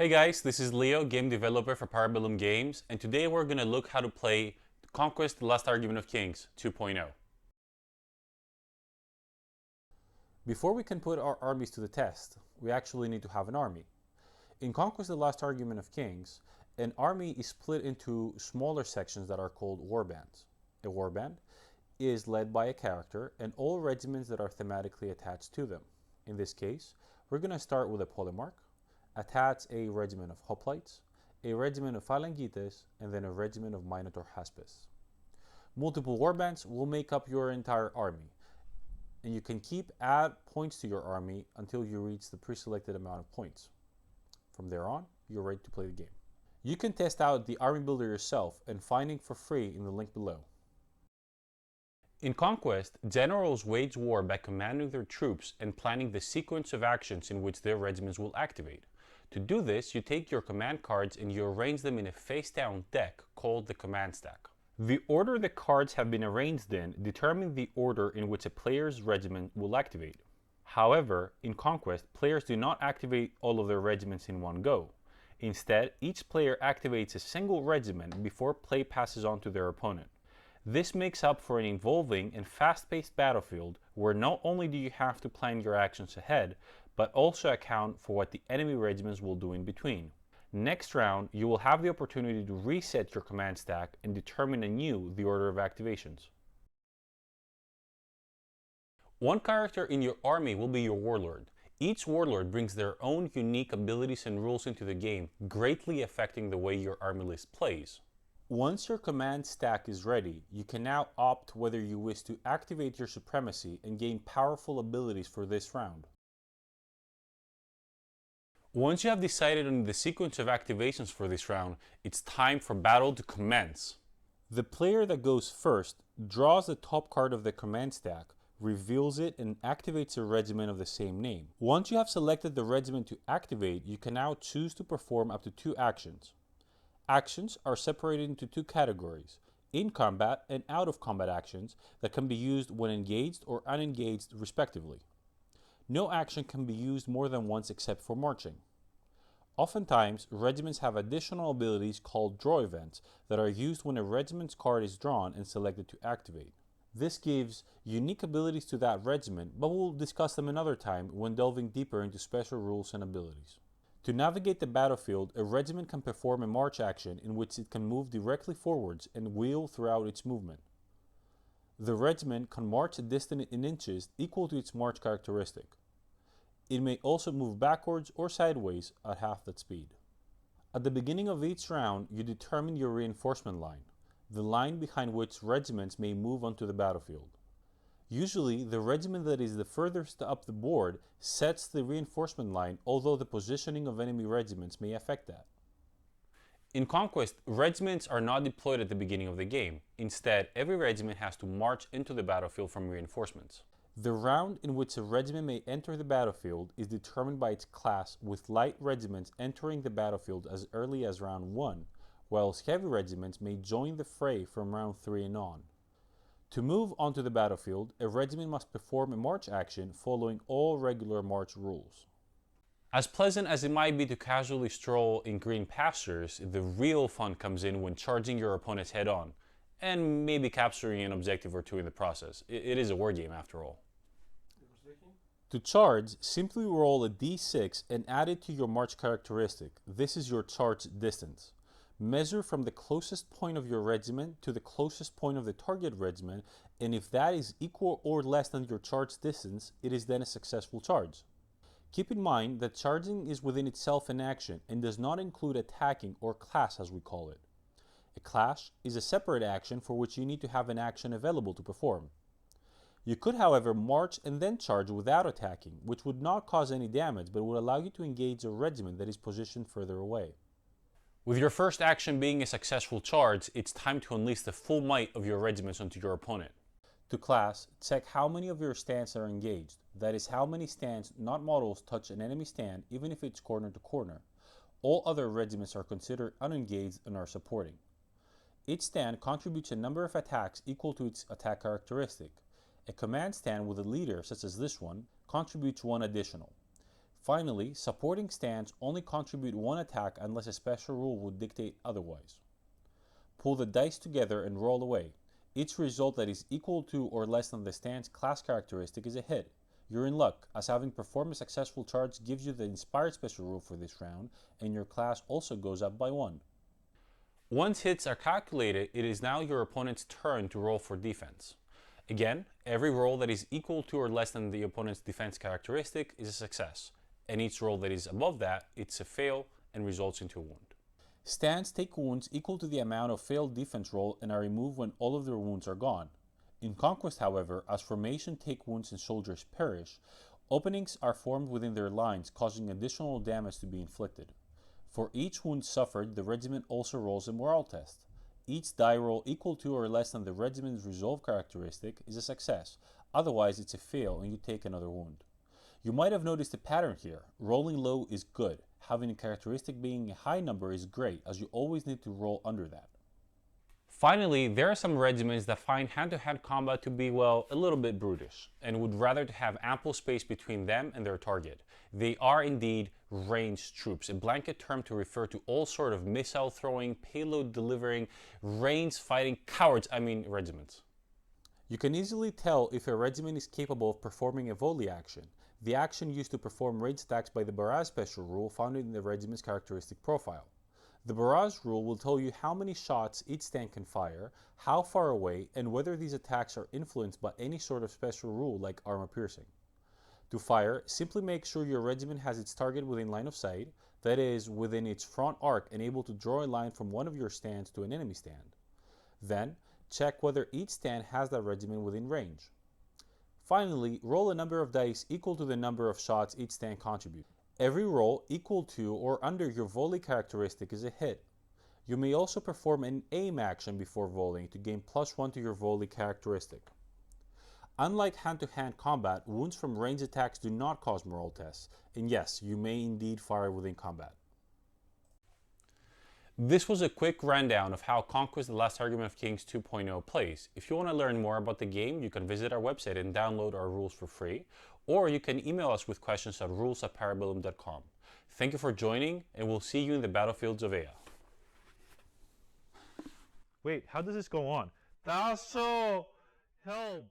Hey guys, this is Leo, game developer for Bellum Games, and today we're going to look how to play Conquest: The Last Argument of Kings 2.0. Before we can put our armies to the test, we actually need to have an army. In Conquest: The Last Argument of Kings, an army is split into smaller sections that are called warbands. A warband is led by a character and all regiments that are thematically attached to them. In this case, we're going to start with a polemarch, attach a regiment of hoplites, a regiment of phalangites, and then a regiment of Minotaur Haspes. Multiple warbands will make up your entire army, and you can add points to your army until you reach the pre-selected amount of points. From there on, you're ready to play the game. You can test out the army builder yourself and find it for free in the link below. In Conquest, generals wage war by commanding their troops and planning the sequence of actions in which their regiments will activate. To do this, you take your command cards and you arrange them in a face-down deck called the command stack. The order the cards have been arranged in determines the order in which a player's regiment will activate. However, in Conquest, players do not activate all of their regiments in one go. Instead, each player activates a single regiment before play passes on to their opponent. This makes up for an involving and fast-paced battlefield where not only do you have to plan your actions ahead, but also account for what the enemy regiments will do in between. Next round, you will have the opportunity to reset your command stack and determine anew the order of activations. One character in your army will be your warlord. Each warlord brings their own unique abilities and rules into the game, greatly affecting the way your army list plays. Once your command stack is ready, you can now opt whether you wish to activate your supremacy and gain powerful abilities for this round. Once you have decided on the sequence of activations for this round, it's time for battle to commence. The player that goes first draws the top card of the command stack, reveals it, and activates a regiment of the same name. Once you have selected the regiment to activate, you can now choose to perform up to 2 actions. Actions are separated into 2 categories: in combat and out of combat actions that can be used when engaged or unengaged respectively. No action can be used more than once except for marching. Oftentimes, regiments have additional abilities called draw events that are used when a regiment's card is drawn and selected to activate. This gives unique abilities to that regiment, but we'll discuss them another time when delving deeper into special rules and abilities. To navigate the battlefield, a regiment can perform a march action in which it can move directly forwards and wheel throughout its movement. The regiment can march a distance in inches equal to its march characteristic. It may also move backwards or sideways at half that speed. At the beginning of each round, you determine your reinforcement line, the line behind which regiments may move onto the battlefield. Usually, the regiment that is the furthest up the board sets the reinforcement line, although the positioning of enemy regiments may affect that. In Conquest, regiments are not deployed at the beginning of the game. Instead, every regiment has to march into the battlefield from reinforcements. The round in which a regiment may enter the battlefield is determined by its class, with light regiments entering the battlefield as early as round 1, whilst heavy regiments may join the fray from round 3 and on. To move onto the battlefield, a regiment must perform a march action following all regular march rules. As pleasant as it might be to casually stroll in green pastures, the real fun comes in when charging your opponents head on, and maybe capturing an objective or 2 in the process. It is a war game after all. To charge, simply roll a d6 and add it to your march characteristic. This is your charge distance. Measure from the closest point of your regiment to the closest point of the target regiment, and if that is equal or less than your charge distance, it is then a successful charge. Keep in mind that charging is within itself an action and does not include attacking, or clash as we call it. A clash is a separate action for which you need to have an action available to perform. You could, however, march and then charge without attacking, which would not cause any damage but would allow you to engage a regiment that is positioned further away. With your first action being a successful charge, it's time to unleash the full might of your regiments onto your opponent. To clash, check how many of your stands are engaged. That is, how many stands, not models, touch an enemy stand even if it's corner to corner. All other regiments are considered unengaged and are supporting. Each stand contributes a number of attacks equal to its attack characteristic. A command stand with a leader, such as this one, contributes 1 additional. Finally, supporting stands only contribute one attack unless a special rule would dictate otherwise. Pull the dice together and roll away. Each result that is equal to or less than the stand's class characteristic is a hit. You're in luck, as having performed a successful charge gives you the inspired special rule for this round, and your class also goes up by 1. Once hits are calculated, it is now your opponent's turn to roll for defense. Again, every roll that is equal to or less than the opponent's defense characteristic is a success, and each roll that is above that, it's a fail and results into a wound. Stands take wounds equal to the amount of failed defense roll and are removed when all of their wounds are gone. In Conquest, however, as formation take wounds and soldiers perish, openings are formed within their lines, causing additional damage to be inflicted. For each wound suffered, the regiment also rolls a morale test. Each die roll equal to or less than the regiment's resolve characteristic is a success, otherwise it's a fail and you take another wound. You might have noticed a pattern here. Rolling low is good. Having a characteristic being a high number is great, as you always need to roll under that. Finally, there are some regiments that find hand-to-hand combat to be, well, a little bit brutish, and would rather have ample space between them and their target. They are indeed ranged troops, a blanket term to refer to all sort of missile-throwing, payload-delivering, range-fighting regiments. You can easily tell if a regiment is capable of performing a volley action, the action used to perform ranged attacks by the barrage special rule found in the regiment's characteristic profile. The barrage rule will tell you how many shots each stand can fire, how far away, and whether these attacks are influenced by any sort of special rule like armor piercing. To fire, simply make sure your regiment has its target within line of sight, that is, within its front arc and able to draw a line from one of your stands to an enemy stand. Then, check whether each stand has that regiment within range. Finally, roll a number of dice equal to the number of shots each stand contributes. Every roll equal to or under your volley characteristic is a hit. You may also perform an aim action before volleying to gain +1 to your volley characteristic. Unlike hand-to-hand combat, wounds from ranged attacks do not cause morale tests, and yes, you may indeed fire within combat. This was a quick rundown of how Conquest: The Last Argument of Kings 2.0 plays. If you want to learn more about the game, you can visit our website and download our rules for free, or you can email us with questions at rules@parabellum.com. Thank you for joining, and we'll see you in the battlefields of Ea. Wait, how does this go on? Thou shalt help!